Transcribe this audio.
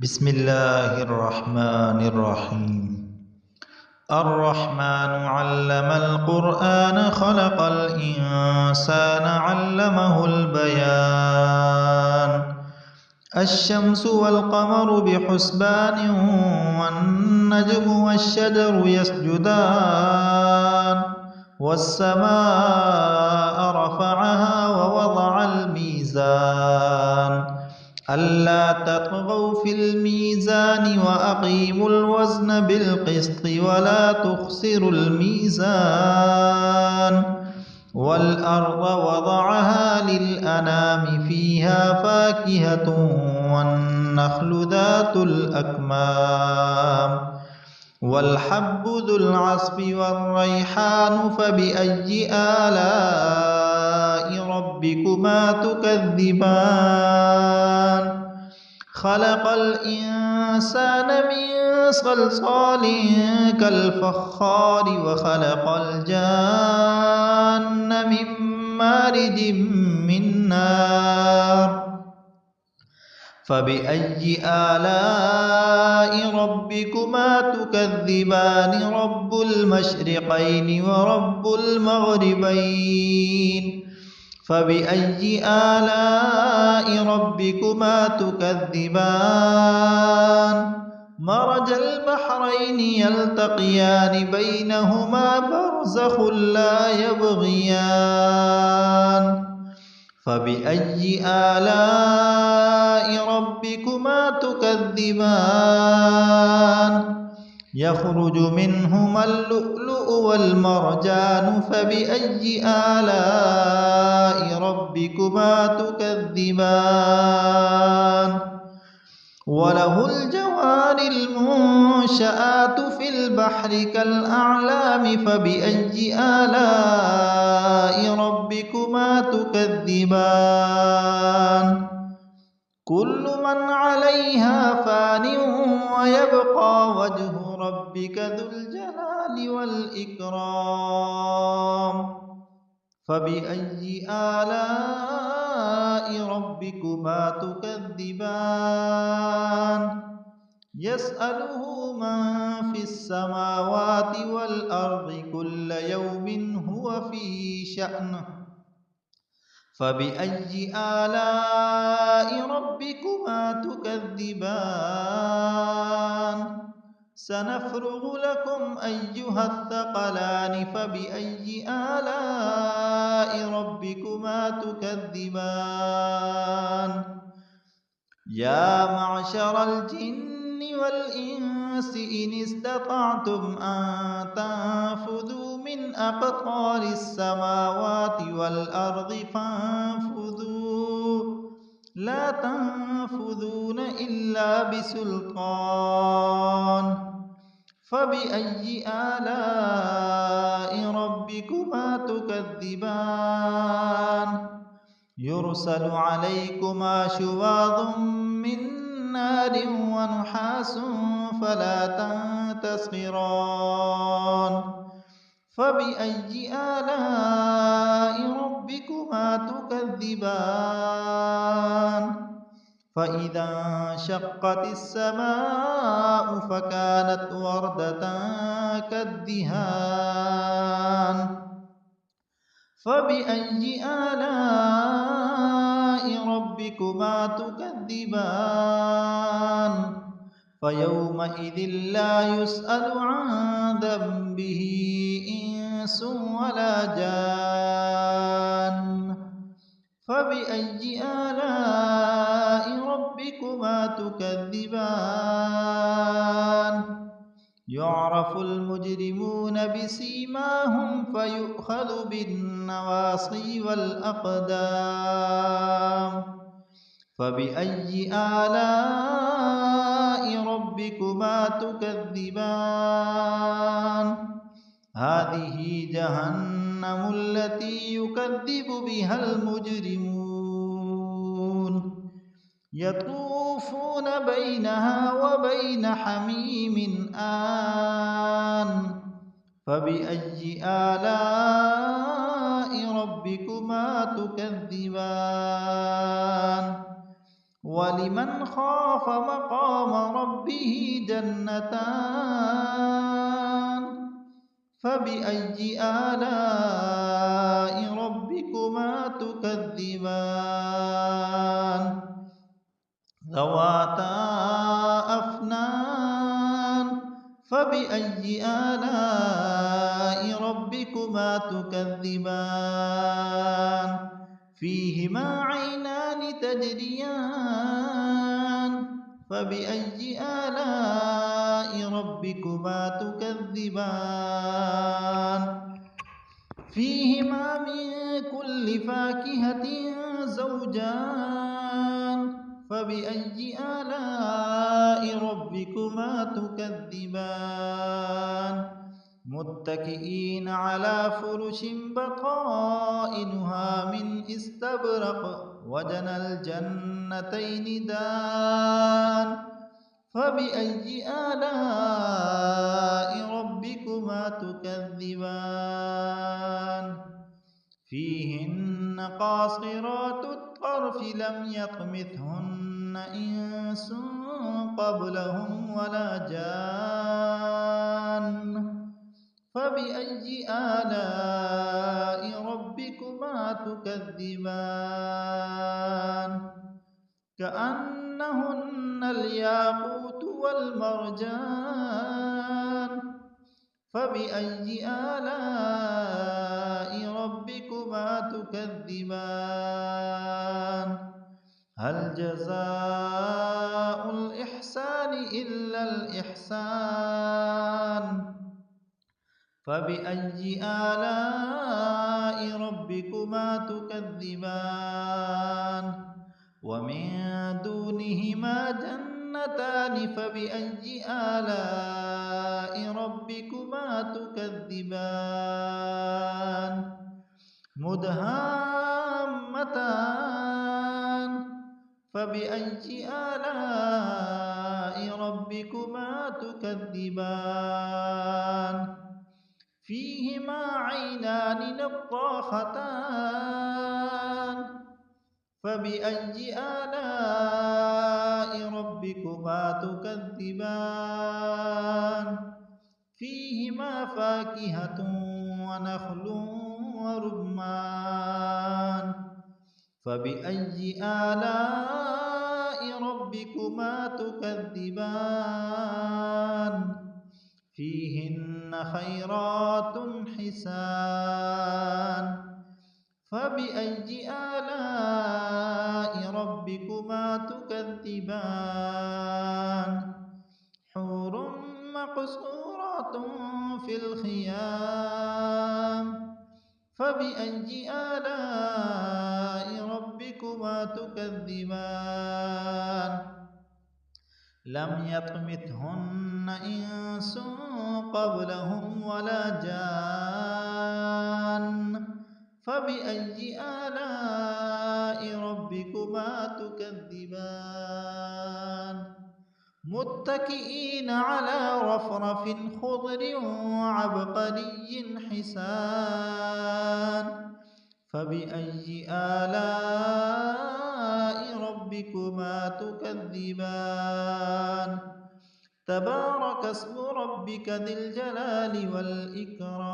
بسم الله الرحمن الرحيم. الرحمن علم القرآن خلق الإنسان علمه البيان. الشمس والقمر بحسبان والنجم والشجر يسجدان والسماء رفعها ووضع الميزان ألا تطغوا في الميزان وأقيموا الوزن بالقسط ولا تخسروا الميزان والأرض وضعها للأنام فيها فاكهة والنخل ذات الأكمام والحب ذو العصف والريحان فبأي آلاء ربكما تكذبان خلق الإنسان من صلصال كالفخار وخلق الجان من مارج من نار فبأي آلاء ربكما تكذبان رب المشرقين ورب المغربين فبأي آلاء ربكما تكذبان مرج البحرين يلتقيان بينهما برزخ لا يبغيان فبأي آلاء ربكما تكذبان يخرج منهما اللؤلؤ والمرجان فبأي آلاء ربكما تكذبان وله الجوار المنشآت في البحر كالأعلام فبأي آلاء ربكما تكذبان كل من عليها فان ويبقى وجه ربك ذو الجلال والإكرام فبأي آلاء ربكما تكذبان يسأله من في السماوات والأرض كل يوم هو في شأن فبأي آلاء ربكما تكذبان سنفرغ لكم أيها الثقلان فبأي آلاء ربكما تكذبان يا معشر الجن والإنس إن استطعتم أن تنفذوا من أقطار السماوات والأرض فانفذوا لا تنفذون إلا بسلطان فبأي آلاء ربكما تكذبان يرسل عليكما شواظ من نار ونحاس فلا تنتصران فبأي آلاء ربكما تكذبان فإذا انشقت السماء فكانت وردة كالدهان فبأي آلاء ربكما تكذبان فيومئذ لا يسأل عن ذنبه إنس ولا جان فبأي آلاء ربكما تكذبان يعرف المجرمون بسيماهم فيؤخذ بالنواصي والأقدام فبأي آلاء ربكما تكذبان هذه جهنم التي يكذب بها المجرمون يطوفون بينها وبين حميم آن فبأي آلاء ربكما تكذبان ولمن خاف مقام ربه جنتان فبأي آلاء ربكما تكذبان ذواتا أفنان فبأي آلاء ربكما تكذبان فيهما عينان تجريان فبأي آلاء ربكما تكذبان فيهما من كل فاكهة زوجان فبأي آلاء ربكما تكذبان متكئين على فرش بطائنها من استبرق وجنى الجنتين دان فبأي آلاء ربكما تكذبان فيهن قاصرات الطرف لم يطمثهن إنس قبلهم ولا جان فبأي آلاء ربكما تكذبان كأنهن الياقوت والمرجان فبأي آلاء ربكما تكذبان هل جزاء الإحسان إلا الإحسان فبأي آلاء ربكما تكذبان ومن دونهما جنتان فبأي آلاء ربكما تكذبان مدهامتان فبأي آلاء ربكما تكذبان فيهما عينان نضاختان فبأي آلاء ربكما تكذبان فيهما فاكهة ونخل ورمان فبأي آلاء ربكما تكذبان فيهن خيرات حسان فبأي آلاء ربكما تكذبان حور مقصورات في الخيام فبأي آلاء ربكما تكذبان لم يطمثهن إنس قبلهم ولا جان فبأي آلاء ربكما تكذبان متكئين على رفرف خضر وعبقري حسان فبأي آلاء ربكما تكذبان تبارك اسم ربك ذي الجلال والإكرام.